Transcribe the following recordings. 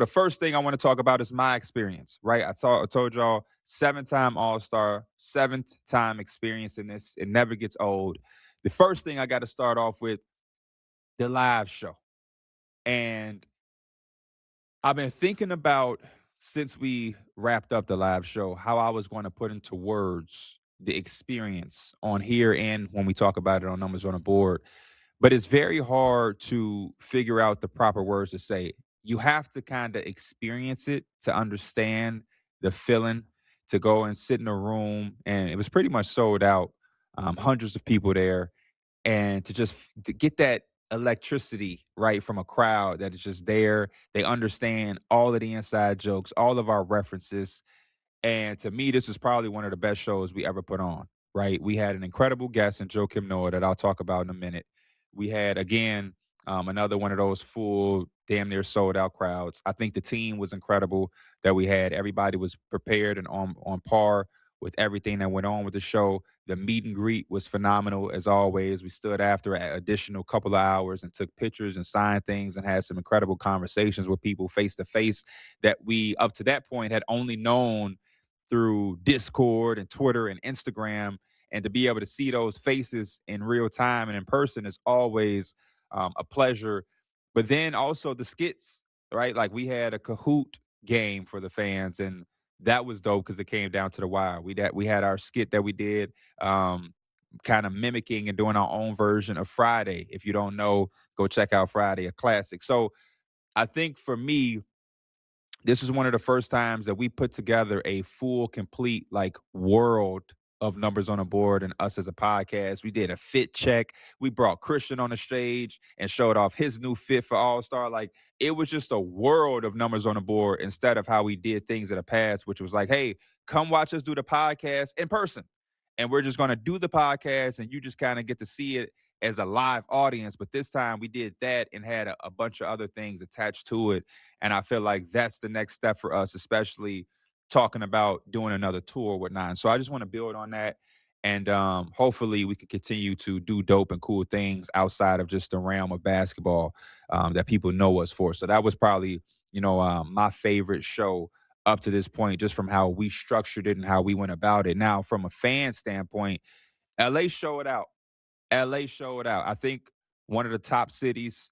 the first thing I want to talk about is my experience, right? I told y'all 7-time All-Star, 7th time experience in this. It never gets old. The first thing I got to start off with the live show. And I've been thinking about since we wrapped up the live show how I was going to put into words the experience on here and when we talk about it on Numbers on the Board. But it's very hard to figure out the proper words to say. You have to kind of experience it to understand the feeling, to go and sit in a room, and it was pretty much sold out, hundreds of people there, and to just to get that electricity right from a crowd that is just there. They understand all of the inside jokes, all of our references, and to me, this is probably one of the best shows we ever put on, right? We had an incredible guest in Joakim Noah that I'll talk about in a minute. We had, again, another one of those full, damn near sold out crowds. I think the team was incredible that we had. Everybody was prepared and on par with everything that went on with the show. The meet and greet was phenomenal as always. We stood after an additional couple of hours and took pictures and signed things and had some incredible conversations with people face to face that we, up to that point, had only known through Discord and Twitter and Instagram. And to be able to see those faces in real time and in person is always a pleasure. But then also the skits, right? Like we had a Kahoot game for the fans, and that was dope because it came down to the wire. We had our skit that we did, kind of mimicking and doing our own version of Friday. If you don't know, go check out Friday, a classic. So I think for me, this is one of the first times that we put together a full, complete, like, world of Numbers on a Board and us as a podcast. We did a fit check. We brought Christian on the stage and showed off his new fit for All Star. Like, it was just a world of Numbers on the Board instead of how we did things in the past, which was like, hey, come watch us do the podcast in person. And we're just going to do the podcast and you just kind of get to see it as a live audience. But this time we did that and had a bunch of other things attached to it. And I feel like that's the next step for us, especially talking about doing another tour with Nine. So I just want to build on that. And hopefully we can continue to do dope and cool things outside of just the realm of basketball that people know us for. So that was probably, my favorite show up to this point, just from how we structured it and how we went about it. Now, from a fan standpoint, LA showed out. LA showed out. I think one of the top cities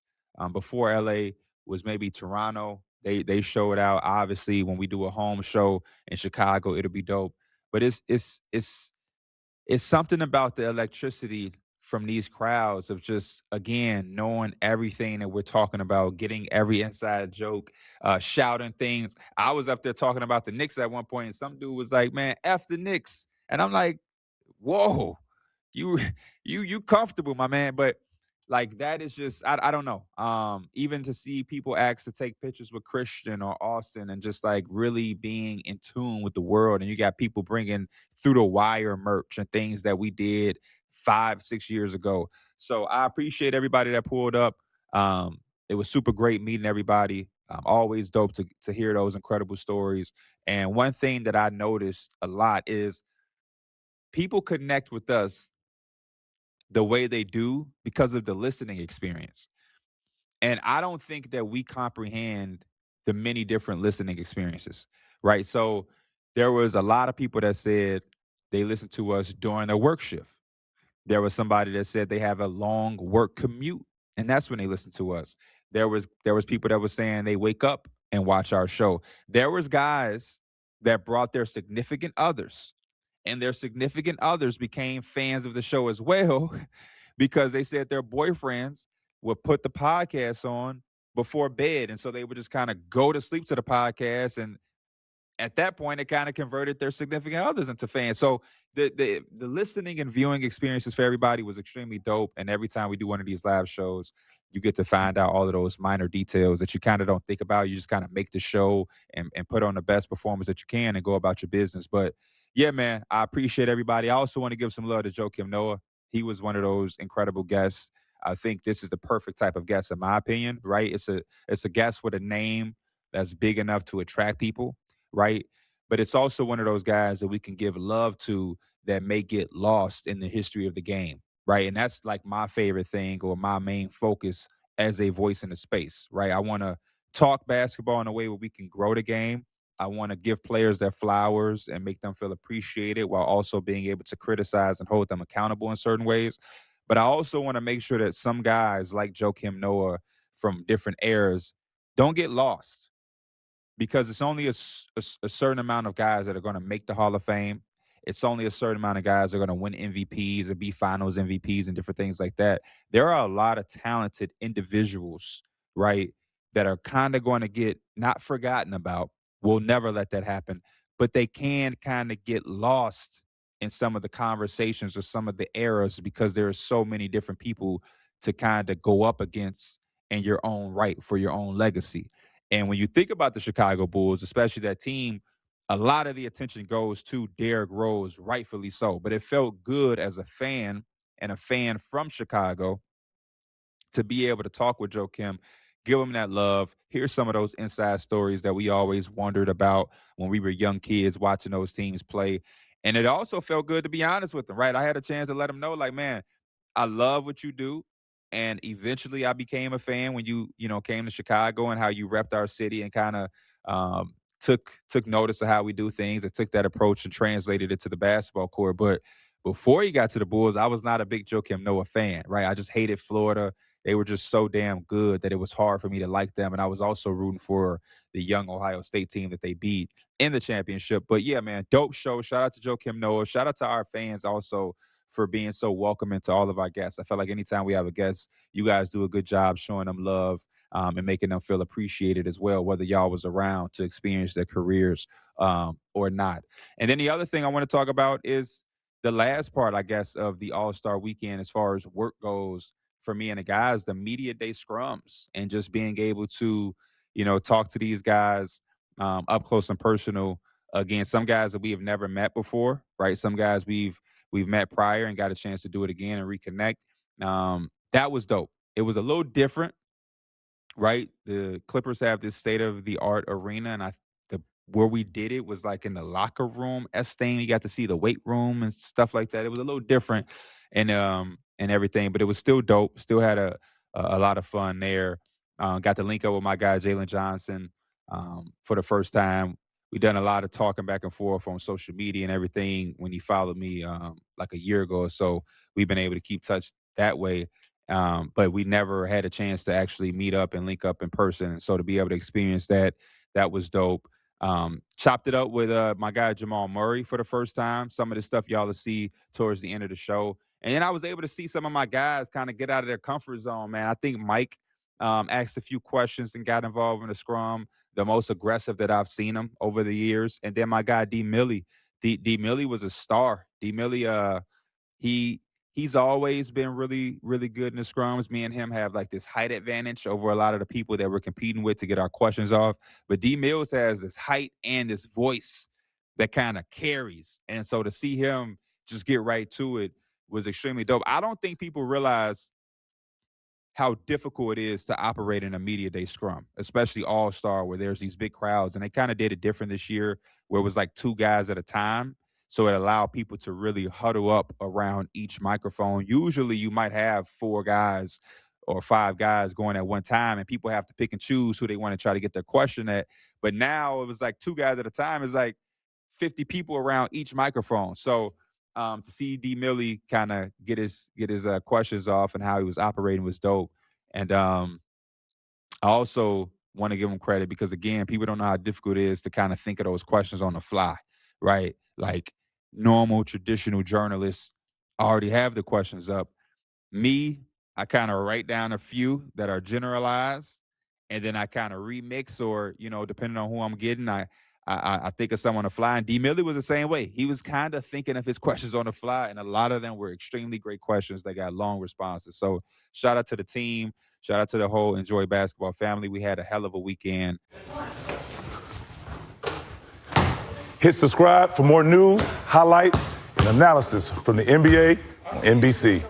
before LA was maybe Toronto. They showed out. Obviously, when we do a home show in Chicago, it'll be dope. But it's something about the electricity from these crowds of just, again, knowing everything that we're talking about, getting every inside joke, shouting things. I was up there talking about the Knicks at one point, and some dude was like, man, F the Knicks. And I'm like, whoa, you you comfortable, my man. But like that is just I don't know. Even to see people ask to take pictures with Christian or Austin and just like really being in tune with the world. And you got people bringing through the wire merch and things that we did 5, 6 years ago. So I appreciate everybody that pulled up. It was super great meeting everybody. Always dope to hear those incredible stories. And one thing that I noticed a lot is people connect with us the way they do because of the listening experience. And I don't think that we comprehend the many different listening experiences, right? So there was a lot of people that said they listened to us during their work shift. There was somebody that said they have a long work commute, and that's when they listen to us. There was people that was saying they wake up and watch our show. There was guys that brought their significant others, and their significant others became fans of the show as well because they said their boyfriends would put the podcast on before bed, and so they would just kind of go to sleep to the podcast, and at that point, it kind of converted their significant others into fans. So the listening and viewing experiences for everybody was extremely dope. And every time we do one of these live shows, you get to find out all of those minor details that you kind of don't think about. You just kind of make the show and put on the best performance that you can and go about your business. But yeah, man, I appreciate everybody. I also want to give some love to Joakim Noah. He was one of those incredible guests. I think this is the perfect type of guest, in my opinion, right? It's a guest with a name that's big enough to attract people, right? But it's also one of those guys that we can give love to that may get lost in the history of the game, right? And that's like my favorite thing or my main focus as a voice in the space, right? I want to talk basketball in a way where we can grow the game. I want to give players their flowers and make them feel appreciated while also being able to criticize and hold them accountable in certain ways. But I also want to make sure that some guys like Joakim Noah from different eras don't get lost, because it's only a certain amount of guys that are going to make the Hall of Fame. It's only a certain amount of guys that are going to win MVPs and be finals MVPs and different things like that. There are a lot of talented individuals, right, that are kind of going to get not forgotten about. We'll never let that happen, but they can kind of get lost in some of the conversations or some of the eras because there are so many different people to kind of go up against in your own right for your own legacy. And when you think about the Chicago Bulls, especially that team, a lot of the attention goes to Derrick Rose, rightfully so. But it felt good as a fan and a fan from Chicago to be able to talk with Joakim, give him that love, hear some of those inside stories that we always wondered about when we were young kids watching those teams play. And it also felt good to be honest with him, right? I had a chance to let him know, like, man, I love what you do. And eventually I became a fan when you came to Chicago and how you repped our city and kind of took notice of how we do things and took that approach and translated it to the basketball court. But before he got to the Bulls, I was not a big Joakim Noah fan, right? I just hated Florida. They were just so damn good that it was hard for me to like them. And I was also rooting for the young Ohio State team that they beat in the championship. But yeah, man, dope show. Shout out to Joakim Noah. Shout out to our fans also for being so welcoming to all of our guests. I feel like anytime we have a guest, you guys do a good job showing them love and making them feel appreciated as well, whether y'all was around to experience their careers or not. And then the other thing I want to talk about is the last part, I guess, of the All-Star weekend as far as work goes for me and the guys, the media day scrums and just being able to, talk to these guys up close and personal. Again, some guys that we have never met before, right? Some guys we've met prior and got a chance to do it again and reconnect. That was dope. It was a little different, right? The Clippers have this state of the art arena, and where we did it was like in the locker room. Estain, you got to see the weight room and stuff like that. It was a little different and everything, but it was still dope. Still had a lot of fun there. Got to link up with my guy Jalen Johnson for the first time. We done a lot of talking back and forth on social media and everything when he followed me like a year ago or so. We've been able to keep touch that way. But we never had a chance to actually meet up and link up in person. And so to be able to experience that was dope. Chopped it up with my guy Jamal Murray for the first time. Some of the stuff y'all will see towards the end of the show. And then I was able to see some of my guys kind of get out of their comfort zone, man. I think Mike asked a few questions and got involved in the scrum, the most aggressive that I've seen him over the years. And then my guy D Millie. D Millie was a star. D Millie, he's always been really, really good in the scrums. Me and him have like this height advantage over a lot of the people that we're competing with to get our questions off. But D Mills has this height and this voice that kind of carries. And so to see him just get right to it was extremely dope. I don't think people realize how difficult it is to operate in a media day scrum, especially all-star where there's these big crowds. And they kind of did it different this year where it was like 2 guys at a time. So it allowed people to really huddle up around each microphone. Usually you might have 4 guys or 5 guys going at one time, and people have to pick and choose who they want to try to get their question at. But now it was like 2 guys at a time. It's like 50 people around each microphone. So to see D Millie kind of get his questions off and how he was operating was dope. And I also want to give him credit because, again, people don't know how difficult it is to kind of think of those questions on the fly, right? Like normal, traditional journalists already have the questions up. Me, I kind of write down a few that are generalized, and then I kind of remix or, depending on who I'm getting, I think of someone on the fly. And D Millie was the same way. He was kind of thinking of his questions on the fly, and a lot of them were extremely great questions that got long responses. So shout out to the team. Shout out to the whole Enjoy Basketball family. We had a hell of a weekend. Hit subscribe for more news, highlights, and analysis from the NBA on NBC.